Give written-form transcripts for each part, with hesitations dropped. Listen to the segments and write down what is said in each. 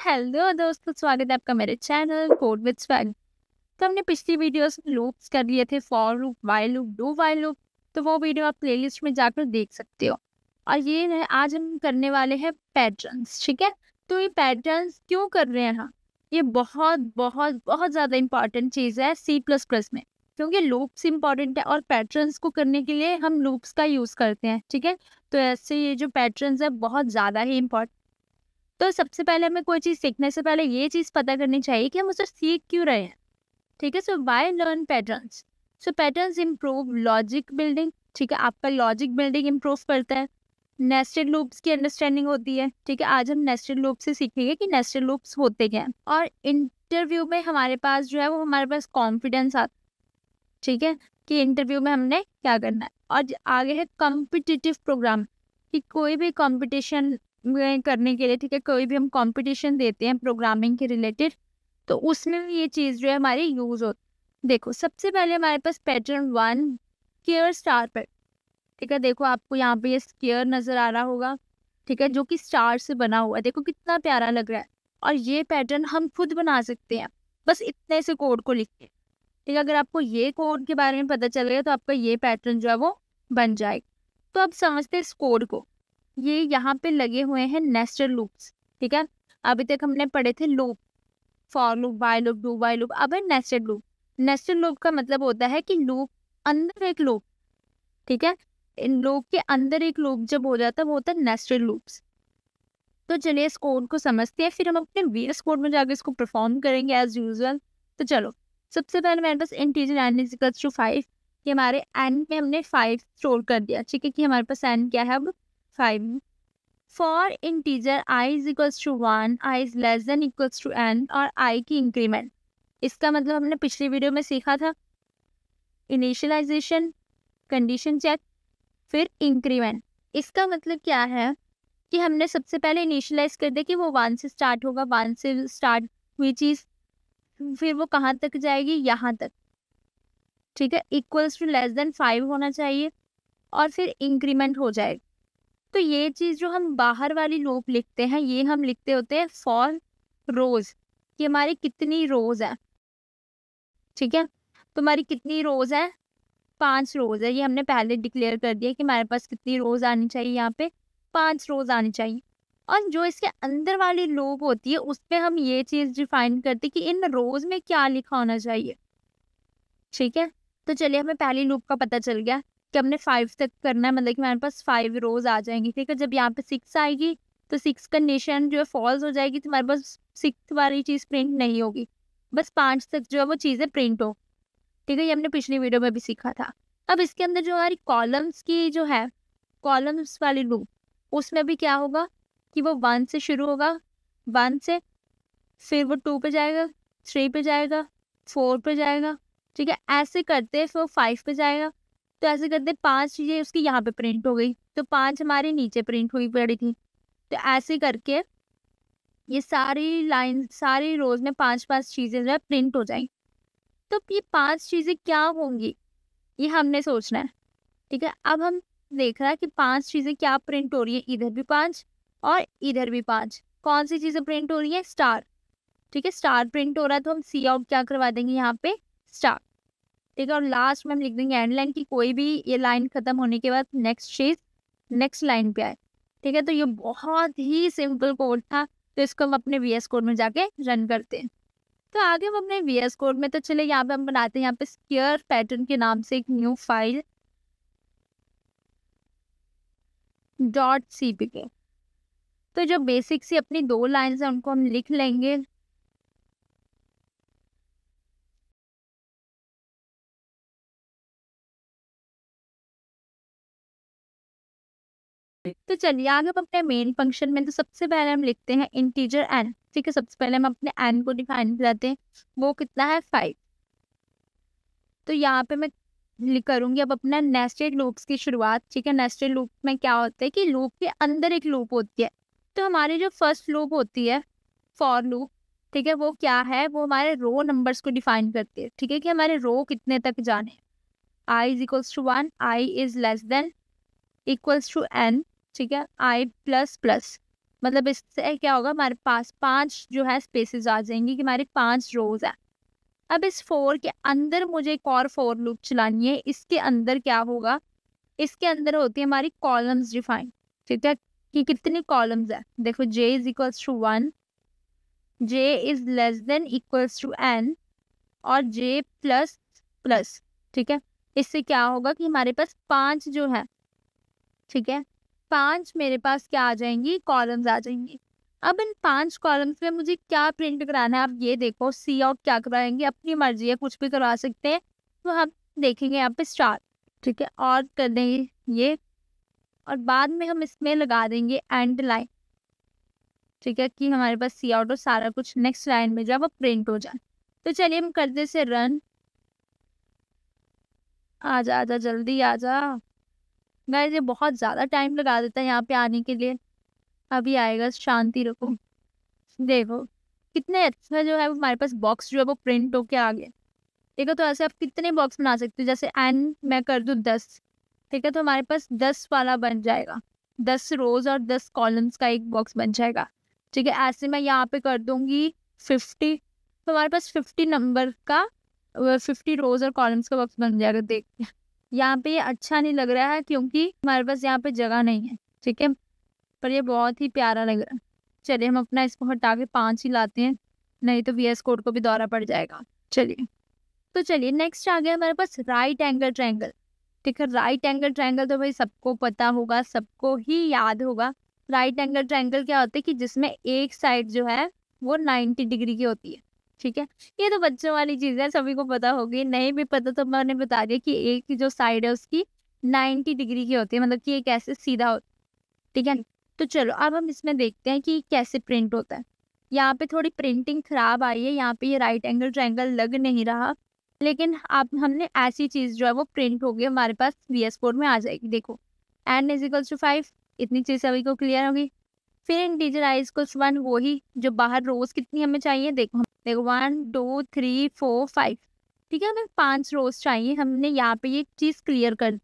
Hello दोस्तों, स्वागत है आपका मेरे चैनल कोड विद स्वैग। तो हमने पिछली वीडियोस में लूप्स कर लिए थे, for loop, while loop, do while loop. तो वो वीडियो आप प्लेलिस्ट में जाकर देख सकते हो। और ये है, आज हम करने वाले हैं पैटर्न्स। ठीक है, तो ये पैटर्न्स क्यों कर रहे हैं हम? ये बहुत बहुत बहुत ज़्यादा इंपॉर्टेंट चीज़ है सी प्लस प्लस में, क्योंकि लूप्स इंपॉर्टेंट है और पैटर्न्स को करने के लिए हम लूप्स का यूज़ करते हैं। ठीक है, तो ऐसे ये जो पैटर्न्स है बहुत ज़्यादा ही इंपॉर्टेंट। तो सबसे पहले हमें कोई चीज़ सीखने से पहले ये चीज़ पता करनी चाहिए कि हम उसे सीख क्यों रहे हैं। ठीक है, so why learn patterns? So patterns improve logic building. ठीक है, आपका लॉजिक बिल्डिंग इम्प्रूव करता है। नेस्टेड लूप्स की अंडरस्टैंडिंग होती है। ठीक है, आज हम नेस्टेड लूप से सीखेंगे कि नेस्टेड लूप्स होते क्या हैं। और इंटरव्यू में हमारे पास जो है वो हमारे पास कॉन्फिडेंस आता है। ठीक है, कि इंटरव्यू में हमने क्या करना है। और आगे है कॉम्पिटिटिव प्रोग्राम, कि कोई भी कॉम्पिटिशन में करने के लिए, ठीक है, कोई भी हम कंपटीशन देते हैं प्रोग्रामिंग के रिलेटेड, तो उसमें भी ये चीज़ जो है हमारी यूज़ होती। देखो, सबसे पहले हमारे पास पैटर्न 1 स्क्वायर स्टार पैटर्न। ठीक है, देखो आपको यहाँ पे ये स्क्वायर नज़र आ रहा होगा। ठीक है, जो कि स्टार से बना हुआ है। देखो कितना प्यारा लग रहा है। और ये पैटर्न हम खुद बना सकते हैं, बस इतने से कोड को लिख के। ठीक है, अगर आपको ये कोड के बारे में पता चल गया तो आपका ये पैटर्न जो है वो बन जाएगा। तो अब समझते हैं इस कोड को। ये यहाँ पे लगे हुए हैं नेस्टेड लूप्स। ठीक है, अभी तक हमने पढ़े थे loop, for loop, while loop, do while loop. अब है नेस्टेड लूप। नेस्टेड लूप का मतलब होता है कि लूप अंदर एक लूप। ठीक है, इन लूप के अंदर एक लूप जब हो जाता है वो होता है नेस्टेड लूप्स। तो चलिए इस कोड को समझते हैं, फिर हम अपने वीएस कोड में जाकर इसको परफॉर्म करेंगे एज यूजुअल। तो चलो, सबसे पहले मेरे पास integer n is equals to 5। कि हमारे n में हमने 5 स्टोर कर दिया। ठीक है, कि हमारे पास n क्या है अब 5। For integer i is equals to 1, i is less than equals to n और i की इंक्रीमेंट। इसका मतलब हमने पिछली वीडियो में सीखा था इनिशियलाइजेशन, कंडीशन चेक, फिर इंक्रीमेंट। इसका मतलब क्या है कि हमने सबसे पहले इनिशियलाइज कर दिया कि वो 1 से स्टार्ट होगा। 1 से स्टार्ट हुई चीज़ फिर वो कहाँ तक जाएगी, यहाँ तक। ठीक है, इक्वल्स टू लेस देन 5 होना चाहिए और फिर इंक्रीमेंट हो जाएगा। तो ये चीज़ जो हम बाहर वाली लूप लिखते हैं, ये हम लिखते होते हैं फॉर रोज, कि हमारी कितनी रोज है। ठीक है, तो हमारी कितनी रोज है, 5 रोज है। ये हमने पहले डिक्लेयर कर दिया कि हमारे पास कितनी रोज आनी चाहिए, यहाँ पे 5 रोज आनी चाहिए। और जो इसके अंदर वाली लूप होती है उसमें हम ये चीज़ डिफाइन करते हैं कि इन रोज में क्या लिखा होना चाहिए। ठीक है, तो चलिए हमें पहली लूप का पता चल गया कि हमने 5 तक करना है, मतलब कि हमारे पास 5 रोज आ जाएंगी। ठीक है, जब यहाँ पे 6 आएगी तो 6 कंडीशन जो है फॉल्स हो जाएगी, तो हमारे पास 6 वाली चीज़ प्रिंट नहीं होगी, बस 5 तक जो है वो चीज़ें प्रिंट हो। ठीक है, ये हमने पिछली वीडियो में भी सीखा था। अब इसके अंदर जो हमारी कॉलम्स की जो है, कॉलम्स वाली लूप, उसमें भी क्या होगा कि वो 1 से शुरू होगा, 1 से, फिर वो 2 पे जाएगा, 3 पे जाएगा, 4 पे जाएगा। ठीक है, ऐसे करते फिर 5 पे जाएगा। तो ऐसे करते 5 चीज़ें उसकी यहाँ पे प्रिंट हो गई, तो 5 हमारे नीचे प्रिंट हुई पड़ी थी। तो ऐसे करके ये सारी लाइन, सारी रोज में 5-5 चीज़ें जो है प्रिंट हो जाएंगी। तो ये 5 चीज़ें क्या होंगी, ये हमने सोचना है। ठीक है, अब हम देख रहा है कि 5 चीज़ें क्या प्रिंट हो रही है, इधर भी 5 और इधर भी 5। कौन सी चीज़ें प्रिंट हो रही है, स्टार। ठीक है, स्टार प्रिंट हो रहा है तो हम सी आउट क्या करवा देंगे यहाँ पे, स्टार। ठीक है, और लास्ट में हम लिख देंगे एंड लाइन, की कोई भी ये लाइन खत्म होने के बाद नेक्स्ट चीज नेक्स्ट लाइन पे आए। ठीक है, तो ये बहुत ही सिंपल कोड था। तो इसको हम अपने वीएस कोड में जाके रन करते हैं। तो आगे हम अपने वीएस कोड में, तो चले यहाँ पे हम बनाते हैं यहाँ पे स्क्वायर पैटर्न के नाम से एक न्यू फाइल .cpp। तो जो बेसिक सी अपनी 2 लाइन्स हैं उनको हम लिख लेंगे। तो चलिए आगे हम अपने मेन फंक्शन में, तो सबसे पहले हम लिखते हैं इंटीजर n। ठीक है, सबसे पहले हम अपने n को डिफाइन करते हैं, वो कितना है 5। तो यहाँ पे मैं करूँगी अब अपना नेस्टेड लूप्स की शुरुआत। ठीक है, नेस्टेड लूप में क्या होता है कि लूप के अंदर एक लूप होती है। तो हमारी जो फर्स्ट लूप होती है फॉर लूप, ठीक है, वो क्या है, वो हमारे रो नंबर्स को डिफाइन करती है। ठीक है, कि हमारे रो कितने तक जाने, i is equals to 1, i is less than equals to n। ठीक है, i प्लस प्लस। मतलब इससे क्या होगा, हमारे पास 5 जो है स्पेसेस आ जाएंगी कि हमारे 5 रोज है। अब इस 4 के अंदर मुझे एक और फॉर लूप चलानी है। इसके अंदर क्या होगा, इसके अंदर होती है हमारी कॉलम्स डिफाइन, ठीक है, कि कितनी कॉलम्स है। देखो j is equals to 1, j is less than equals to n, और j प्लस प्लस, ठीक है। इससे क्या होगा कि हमारे पास 5 जो है, ठीक है, 5 मेरे पास क्या आ जाएंगी, कॉलम्स आ जाएंगी। अब इन 5 कॉलम्स में मुझे क्या प्रिंट कराना है, आप ये देखो, सी आउट क्या कराएंगे, अपनी मर्जी है, कुछ भी करवा सकते हैं। तो हम देखेंगे यहाँ पे स्टार, ठीक है, और कर देंगे ये, और बाद में हम इसमें लगा देंगे एंड लाइन, ठीक है, कि हमारे पास सी आउट और सारा कुछ नेक्स्ट लाइन में जब प्रिंट हो जाए। तो चलिए हम करते से रन। आजा आजा जल्दी आजा गाइस, ये बहुत ज्यादा टाइम लगा देता है यहाँ पे आने के लिए। अभी आएगा, शांति रखो। देखो कितने अच्छा जो है वो हमारे पास बॉक्स जो है वो प्रिंट होके आ गया। देखो तो ऐसे आप कितने बॉक्स बना सकते हो, जैसे एन मैं कर दूँ 10, ठीक है, तो हमारे पास 10 वाला बन जाएगा, 10 रोज और 10 कॉलम्स का एक बॉक्स बन जाएगा, ठीक है। ऐसे मैं यहाँ पे कर दूंगी 50, तो हमारे पास 50 नंबर का 50 रोज और कॉलम्स का बॉक्स बन जाएगा। देख यहाँ पे ये अच्छा नहीं लग रहा है क्योंकि हमारे पास यहाँ पे जगह नहीं है, ठीक है, पर ये बहुत ही प्यारा लग रहा है। चलिए हम अपना इसको हटा के 5 ही लाते हैं, नहीं तो VS कोड को भी दौरा पड़ जाएगा। चलिए, तो चलिए नेक्स्ट आ गया हमारे पास राइट एंगल ट्रायंगल, ठीक है। राइट एंगल ट्रायंगल तो भाई सबको पता होगा, सबको ही याद होगा। राइट एंगल ट्रायंगल क्या होता है कि जिसमें एक साइड जो है वो 90 डिग्री की होती है, ठीक है। ये तो बच्चों वाली चीज है, सभी को पता होगी, नहीं भी पता तो मैंने बता दिया कि एक की जो साइड है उसकी 90 डिग्री की होती है, मतलब कि एक ऐसे सीधा होता है, ठीक है। तो चलो अब हम इसमें देखते हैं कि कैसे प्रिंट होता है। यहाँ पे थोड़ी प्रिंटिंग खराब आई है, यहाँ पे ये राइट एंगल ट्रायंगल लग नहीं रहा, लेकिन आप हमने ऐसी चीज जो है वो प्रिंट होगी हमारे पास VS कोड में आ जाएगी। देखो n इज इक्वल्स टू 5, इतनी चीज सभी को क्लियर होगी। फिर इंटीजर i इक्वल्स 1, वही जो बाहर रोज कितनी हमें चाहिए, देखो 1 2 3 4 5, ठीक है, हमें 5 रोज चाहिए। हमने यहाँ पे ये चीज क्लियर कर।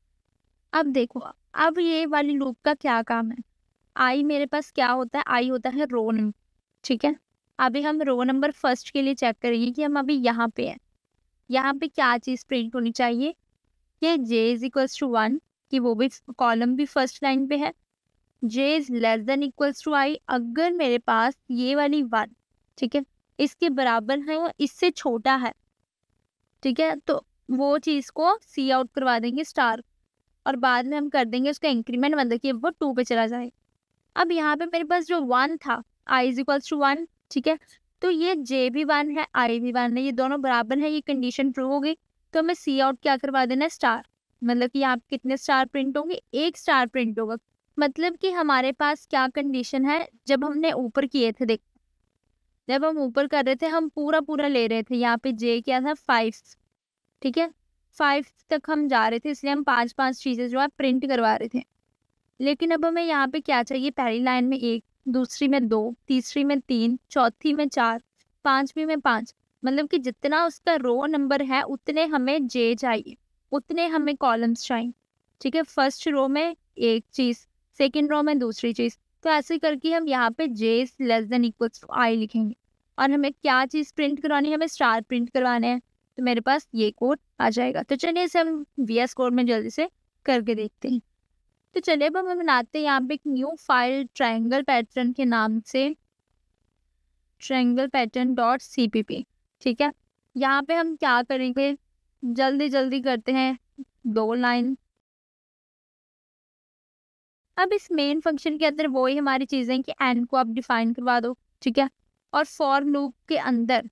अब देखो, अब ये वाली लूप का क्या काम है, आई मेरे पास क्या होता है, आई होता है रो नंबर, ठीक है। अभी हम रो नंबर फर्स्ट के लिए चेक करेंगे कि हम अभी यहाँ पे हैं। यहाँ पे क्या चीज प्रिंट होनी चाहिए, कि j इज इक्वल्स टू 1, कि वो भी कॉलम भी फर्स्ट लाइन पे है। j is less than equals to i, अगर मेरे पास ये वाली 1, ठीक है, इसके बराबर है या इससे छोटा है, ठीक है, तो वो चीज को सी आउट करवा देंगे स्टार, और बाद में हम कर देंगे उसका इंक्रीमेंट, मतलब कि वो 2 पे चला जाए। अब यहाँ पे मेरे पास जो 1 था, i इज इक्वल्स टू 1, ठीक है, तो ये j भी 1 है, i भी 1 है, ये दोनों बराबर है, ये कंडीशन प्रूव हो गई। तो हमें सी आउट क्या करवा देना है, स्टार, मतलब कि यहाँ पे कितने स्टार प्रिंट होंगे, एक स्टार प्रिंट होगा। मतलब कि हमारे पास क्या कंडीशन है, जब हमने ऊपर किए थे, देख जब हम ऊपर कर रहे थे हम पूरा पूरा ले रहे थे, यहाँ पे j क्या था 5, ठीक है, 5 तक हम जा रहे थे, इसलिए हम 5 चीजें जो है प्रिंट करवा रहे थे। लेकिन अब हमें यहाँ पे क्या चाहिए, पहली लाइन में 1, दूसरी में 2, तीसरी में 3, चौथी में 4, पांचवी में 5, मतलब कि जितना उसका रो नंबर है उतने हमें जे चाहिए, उतने हमें कॉलम्स चाहिए, ठीक है। फर्स्ट रो में एक चीज, सेकेंड रो में दूसरी चीज, तो ऐसे करके हम यहाँ पे j less than equal to i लिखेंगे। और हमें क्या चीज प्रिंट करवानी है, हमें स्टार प्रिंट करवाने हैं, तो मेरे पास ये कोड आ जाएगा। तो चलिए इसे हम VS कोड में जल्दी से करके देखते हैं। तो चलिए अब हम बनाते हैं यहाँ पे एक न्यू फाइल ट्रायंगल पैटर्न के नाम से, ट्रायंगल पैटर्न डॉट CPP, ठीक है। यहाँ पे हम क्या करेंगे, जल्दी जल्दी करते हैं, 2 लाइन। अब इस मेन फंक्शन के अंदर वही हमारी चीजें कि n को आप डिफाइन करवा दो, ठीक है। और फॉर लूप के अंदर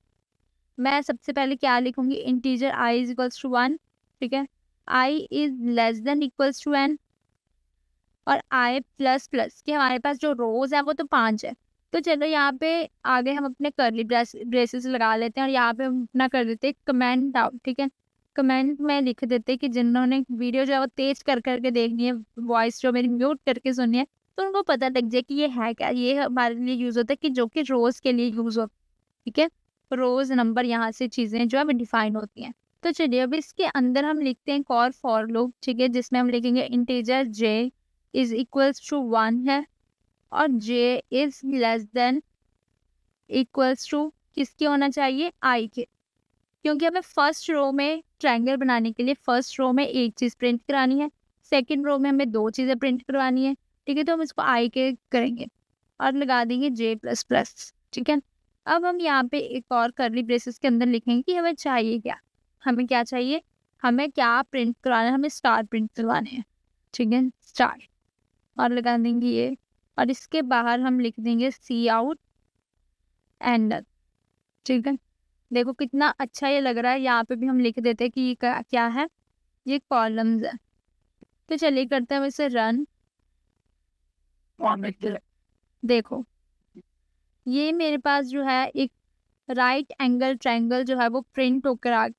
मैं सबसे पहले क्या लिखूंगी, integer i is equals to 1, ठीक है, i is less than equals to n, और i प्लस प्लस, कि हमारे पास जो रोज है वो तो 5 है। तो चलो यहाँ पे आगे हम अपने करली ब्रेसेस लगा लेते हैं, और यहाँ पे हम अपना कर देते हैं कमेंट आउट, ठीक है। कमेंट में लिख देते हैं कि जिन्होंने वीडियो जो है वो तेज कर करके देखनी है, वॉइस जो मेरी म्यूट करके सुननी है, तो उनको पता लग जाए कि ये है क्या। ये हमारे लिए यूज होता है कि जो कि रोज के लिए यूज हो, ठीक है, रोज नंबर यहाँ से चीजें जो है डिफाइन होती हैं। तो चलिए अब इसके अंदर हम लिखते हैं एक और फॉर लूप, ठीक है, जिसमें हम लिखेंगे integer j is equals to 1 है, और j is less than equals to किसके होना चाहिए, आई के, क्योंकि हमें फर्स्ट रो में ट्रायंगल बनाने के लिए फर्स्ट रो में एक चीज़ प्रिंट करानी है, सेकंड रो में हमें दो चीज़ें प्रिंट करवानी है, ठीक है। तो हम इसको आई के करेंगे और लगा देंगे जे प्लस प्लस, ठीक है। अब हम यहाँ पे एक और करली ब्रेसेस के अंदर लिखेंगे कि हमें चाहिए क्या, हमें क्या चाहिए, हमें क्या प्रिंट करवाना है, हमें स्टार प्रिंट करवाने हैं, ठीक है, स्टार, और लगा देंगे ये, और इसके बाहर हम लिख देंगे सी आउट एंड डन, ठीक है। देखो कितना अच्छा ये लग रहा है, यहाँ पे भी हम लिख देते हैं कि ये क्या है, ये कॉलम्स है। तो चलिए करते हैं हम इसे रन। देखो ये मेरे पास जो है एक राइट एंगल ट्रायंगल जो है वो प्रिंट होकर आ गया।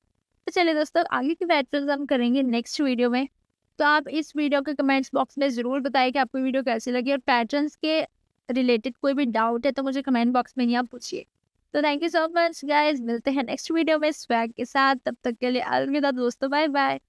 तो चलिए दोस्तों, आगे की पैटर्न्स हम करेंगे नेक्स्ट वीडियो में। तो आप इस वीडियो के कमेंट्स बॉक्स में ज़रूर बताएं कि आपको वीडियो कैसी लगी, और पैटर्न्स के रिलेटेड कोई भी डाउट है तो मुझे कमेंट बॉक्स में ही आप पूछिए। तो thank you so much guys, मिलते हैं नेक्स्ट वीडियो में स्वैग के साथ, तब तक के लिए अलविदा दोस्तों, बाय बाय।